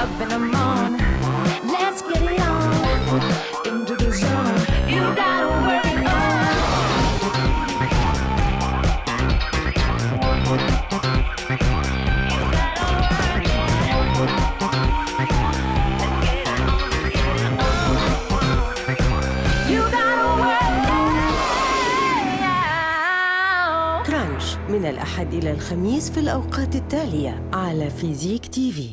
up in the morning. Let's get it on into the zone. You gotta work it on. كرانش من الأحد إلى الخميس في الأوقات التالية على فيزيك تيفي.